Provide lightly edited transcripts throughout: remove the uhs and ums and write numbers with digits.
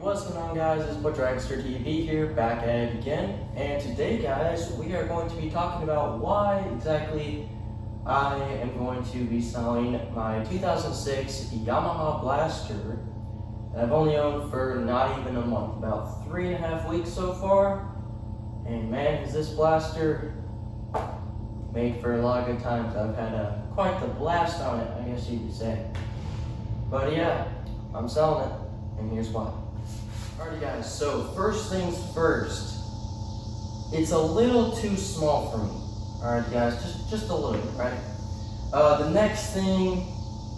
What's going on, guys? It's DragsterTV here, back at it again. And today, guys, we are going to be talking about why exactly I am going to be selling my 2006 Yamaha Blaster that I've only owned for not even a month, about 3.5 weeks so far. And man, is this Blaster made for a lot of good times. I've had quite the blast on it, I guess you could say. But yeah, I'm selling it, and here's why. Alrighty, guys, so first things first, it's a little too small for me. Alright, guys, just a little bit, right? The next thing,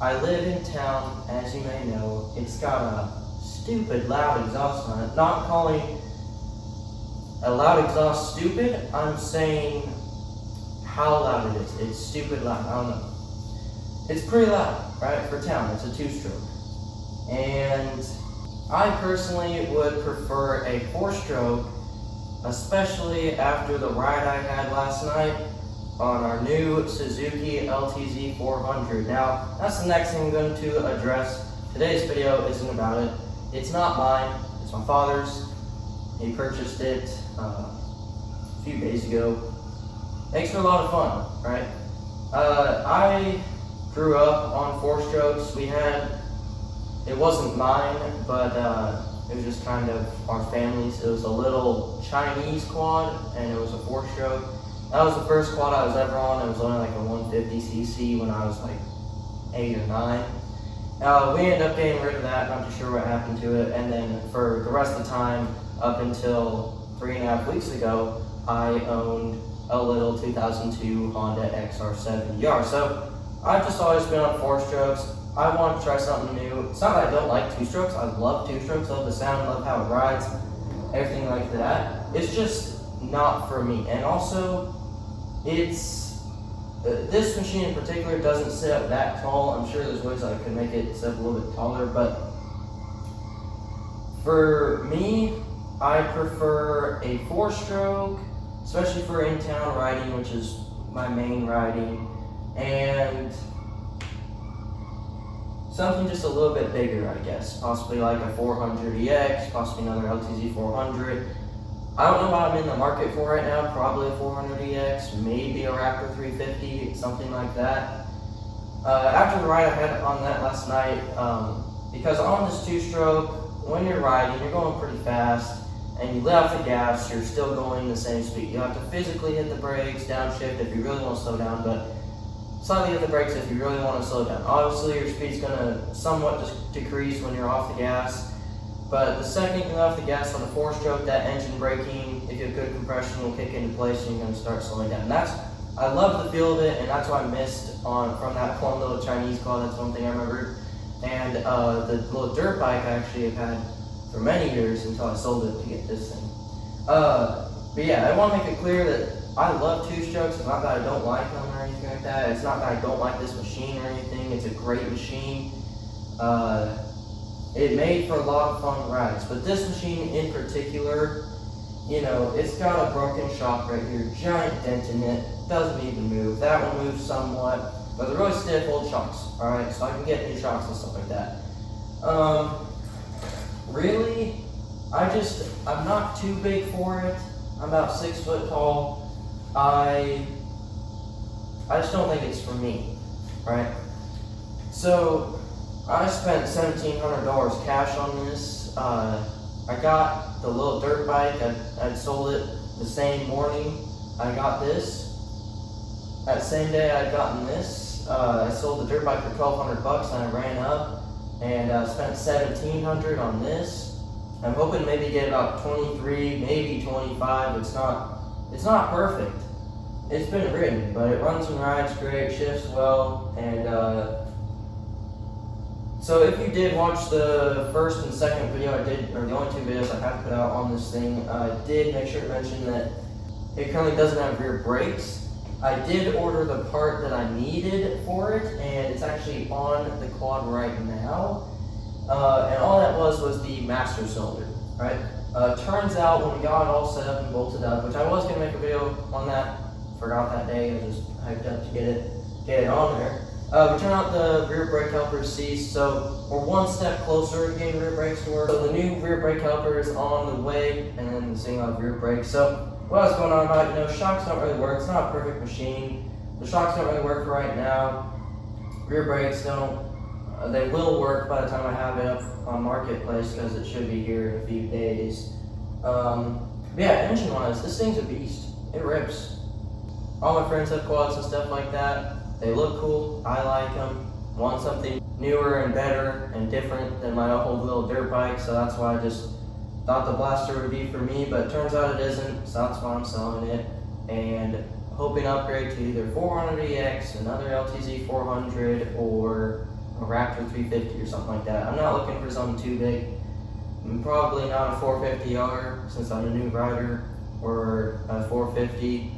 I live in town, as you may know. It's got a stupid loud exhaust on it. Not calling a loud exhaust stupid, I'm saying how loud it is. It's stupid loud, I don't know. It's pretty loud, right, for town. It's a two-stroke. And I personally would prefer a 4-stroke, especially after the ride I had last night on our new Suzuki LTZ 400. Now, that's the next thing I'm going to address. Today's video isn't about it. It's not mine, it's my father's. He purchased it a few days ago. Makes for a lot of fun, right? I grew up on 4-strokes. It wasn't mine, but it was just kind of our family's. It was a little Chinese quad, and it was a 4-stroke. That was the first quad I was ever on. It was only like a 150cc when I was like 8 or 9. We ended up getting rid of that, not too sure what happened to it, and then for the rest of the time, up until 3.5 weeks ago, I owned a little 2002 Honda XR70R. So I've just always been on 4-strokes. I want to try something new. It's not that I don't like 2-strokes. I love 2-strokes, love the sound, love how it rides, everything like that. It's just not for me. And also, this machine in particular doesn't sit up that tall. I'm sure there's ways I could make it sit up a little bit taller, but for me, I prefer a 4-stroke, especially for in-town riding, which is my main riding, and something just a little bit bigger, I guess. Possibly like a 400EX, possibly another LTZ 400. I don't know what I'm in the market for right now. Probably a 400EX, maybe a Raptor 350, something like that. After the ride I had on that last night, because on this 2-stroke, when you're riding, you're going pretty fast, and you let off the gas, you're still going the same speed. You have to physically hit the brakes, downshift if you really want to slow down, but slightly hit the brakes if you really want to slow down. Obviously, your speed's going to somewhat just decrease when you're off the gas, but the second you let off the gas on a 4-stroke, that engine braking, if you have good compression, will kick into place and you're going to start slowing down. I love the feel of it, and that's what I missed from that one little Chinese car. That's one thing I remembered. And the little dirt bike I actually have had for many years until I sold it to get this thing. But yeah, I want to make it clear that I love 2-strokes. It's not that I don't like them or anything like that. It's not that I don't like this machine or anything. It's a great machine. It made for a lot of fun rides. But this machine in particular, you know, it's got a broken shock right here, giant dent in it, doesn't even move. That one moves somewhat, but they're really stiff old shocks, alright? So I can get new shocks and stuff like that. Really, I'm not too big for it. I'm about 6 foot tall. I just don't think it's for me, right? So I spent $1,700 cash on this. I got the little dirt bike. I'd sold it the same morning I got this. That same day I'd gotten this. I sold the dirt bike for $1,200 and I ran up and spent $1,700 on this. I'm hoping to maybe get about 23, maybe 25. It's not perfect. It's been ridden, but it runs and rides great, shifts well, and so if you did watch the first and second video I did, or the only 2 videos I have put out on this thing, I did make sure to mention that it currently doesn't have rear brakes. I did order the part that I needed for it, and it's actually on the quad right now. And all that was the master cylinder, right? Turns out when we got it all set up and bolted up, which I was going to make a video on that, forgot that day, I just hyped up to get it on there. We turn out the rear brake helper ceased, so we're one step closer to getting rear brakes to work. So the new rear brake helper is on the way, and then the single rear brake. So what I was going on about, shocks don't really work. It's not a perfect machine. The shocks don't really work for right now. Rear brakes don't. They will work by the time I have it up on Marketplace because it should be here in a few days. Yeah, engine-wise, this thing's a beast. It rips. All my friends have quads and stuff like that. They look cool. I like them. Want something newer and better and different than my old little dirt bike, so that's why I just thought the Blaster would be for me, but it turns out it isn't, so that's why I'm selling it. And hoping to upgrade to either 400EX, another LTZ 400, or a Raptor 350 or something like that. I'm not looking for something too big. Probably not a 450R since I'm a new rider, or a 450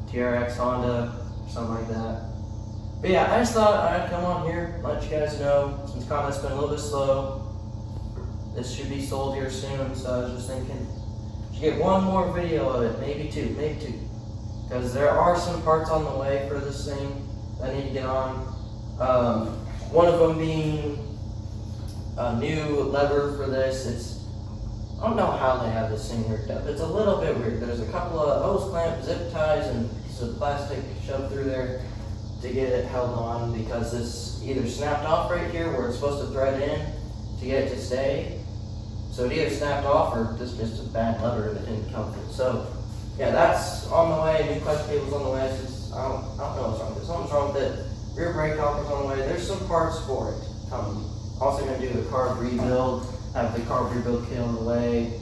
TRX Honda or something like that. But yeah, I just thought I'd come on here, let you guys know, since comment's been a little bit slow. This should be sold here soon, so I was just thinking, should get one more video of it, maybe two. Because there are some parts on the way for this thing that I need to get on. One of them being a new lever for this. I don't know how they have this thing hooked up. It's a little bit weird. There's a couple of hose clamps, zip ties, and pieces of plastic shoved through there to get it held on, because this either snapped off right here where it's supposed to thread in to get it to stay. So it either snapped off or just a bad lever that didn't come through. So yeah, that's on the way. New clutch cable's on the way. I don't know what's wrong with it. Something's wrong with it. Rear brake caliper's on the way. There's some parts for it coming. Also gonna do the Carb Rebuild. Have the Carb Rebuild kit on the way.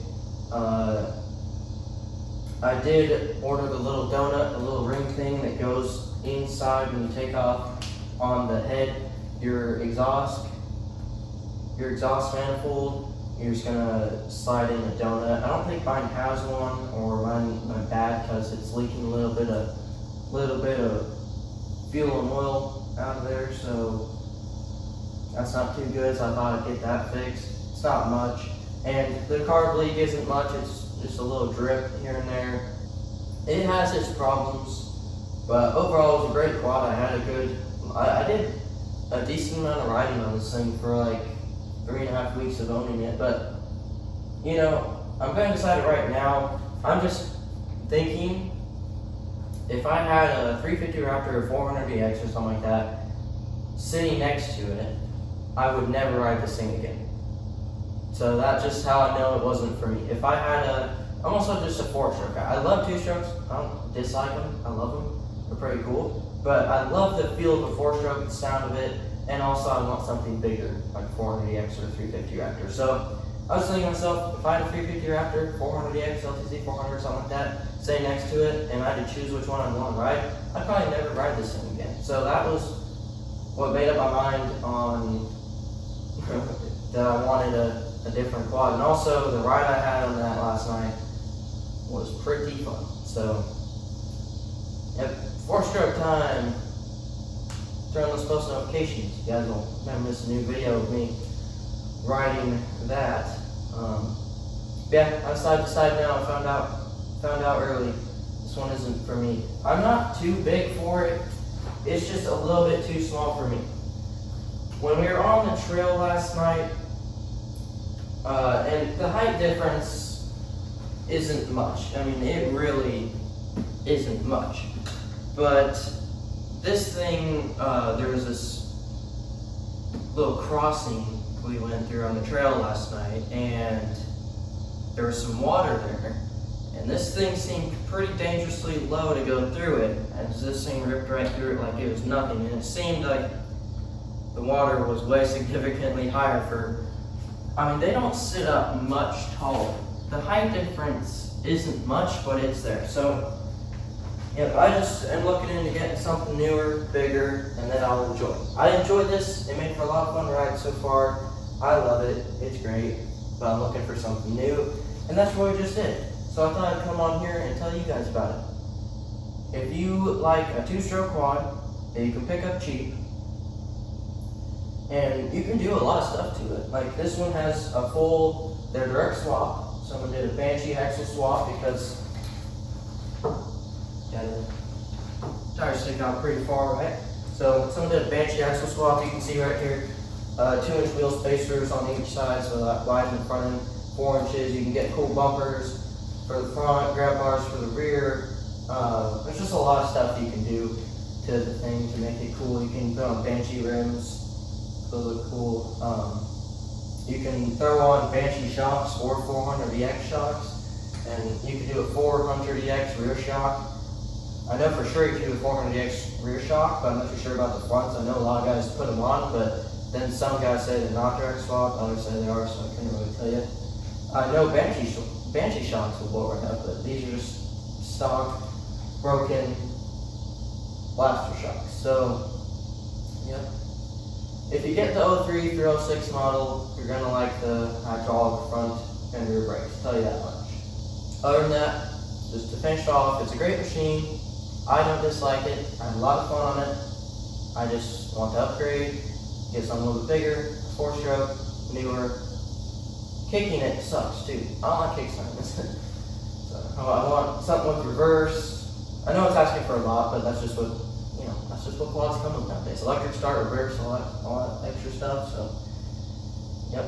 I did order the little donut, the little ring thing that goes inside when you take off on the head, your exhaust manifold. You're just gonna slide in a donut. I don't think mine has one, or mine bad because it's leaking a little bit of fuel and oil out of there, so that's not too good. So I thought I'd get that fixed. It's not much, and the carb leak isn't much. It's just a little drip here and there. It has its problems, but overall it was a great quad. I did a decent amount of riding on this thing for like 3.5 weeks of owning it, but I'm kind of decided right now. I'm just thinking, if I had a 350 Raptor or 400EX or something like that sitting next to it, I would never ride this thing again. So that's just how I know it wasn't for me. If I had I'm also just a 4-stroke guy. I love 2-strokes. I don't dislike them. I love them. They're pretty cool. But I love the feel of a 4-stroke, the sound of it, and also I want something bigger, like 400EX or 350 Raptor. So I was thinking to myself, if I had a 350 Raptor, 400EX, LTZ 400, something like that, sitting next to it, and I had to choose which one I want to ride, I'd probably never ride this thing again. So that was what made up my mind on that I wanted a different quad. And also the ride I had on that last night was pretty fun. So yep, 4-stroke time. Turn on those post notifications. You guys will never miss a new video of me riding that. Yeah, I decided now. I found out early. This one isn't for me. I'm not too big for it. It's just a little bit too small for me. When we were on the trail last night, and the height difference isn't much. I mean, it really isn't much. But this thing, there was this little crossing we went through on the trail last night, and there was some water there. And this thing seemed pretty dangerously low to go through it, as this thing ripped right through it like it was nothing. And it seemed like the water was way significantly higher for, they don't sit up much taller. The height difference isn't much, but it's there. So, yeah, I just am looking into getting something newer, bigger, and then I'll enjoy. I enjoyed this. It made for a lot of fun rides so far. I love it. It's great. But I'm looking for something new, and that's what we just did. So I thought I'd come on here and tell you guys about it. If you like a 2-stroke quad that you can pick up cheap, and you can do a lot of stuff to it. Like this one has a full, their direct swap. Someone did a Banshee axle swap because the tires stick out pretty far away. So some of the Banshee axle swap you can see right here, 2-inch wheel spacers on each side, so that wide in the front end, 4 inches. You can get cool bumpers for the front, grab bars for the rear. There's just a lot of stuff you can do to the thing to make it cool. You can put on Banshee rims, those look cool. You can throw on Banshee shocks or 400EX shocks, and you can do a 400EX rear shock. I know for sure you can do a 400EX rear shock, but I'm not too sure about the fronts. I know a lot of guys put them on, but then some guys say they're not drag swap, others say they are, so I couldn't really tell you. I know Banshee shocks will blow right up, but these are just stock, broken blaster shocks. So, yeah. If you get the 03 through 06 model, you're gonna like the hydraulic front and rear brakes, I'll tell you that much. Other than that, just to finish off, it's a great machine. I don't dislike it. I had a lot of fun on it. I just want to upgrade, get something a little bit bigger, 4-stroke, newer. Kicking it sucks too. I don't like kickstarting. So I want something with reverse. I know it's asking for a lot, but that's just what quads come with nowadays. Electric start, reverse, all that extra stuff. So, yep.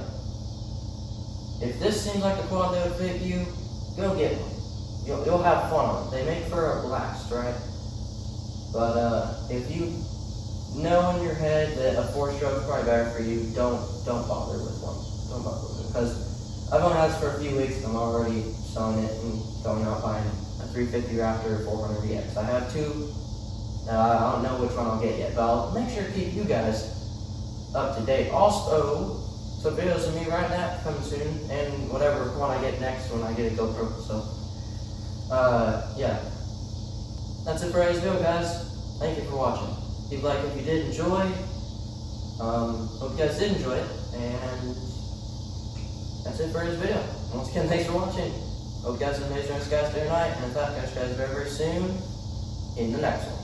If this seems like a quad that would fit you, go get one. You'll have fun on it. They make for a blast, right? But if you know in your head that a 4-stroke is probably better for you, don't bother with one. Don't bother with it, because I've only had this for a few weeks and I'm already selling it and going out buying a 350 Raptor 400EX. I have two. I don't know which one I'll get yet, but I'll make sure to keep you guys up to date. Also, some videos of me riding that coming soon, and whatever one I get next when I get a GoPro. So, yeah. That's it for today's video, guys. Thank you for watching. Leave a like if you did enjoy. Hope you guys did enjoy it, and that's it for today's video. Once again, thanks for watching. Hope you guys have an amazing rest of your guys' day or night, and in fact, catch you guys very, very soon in the next one.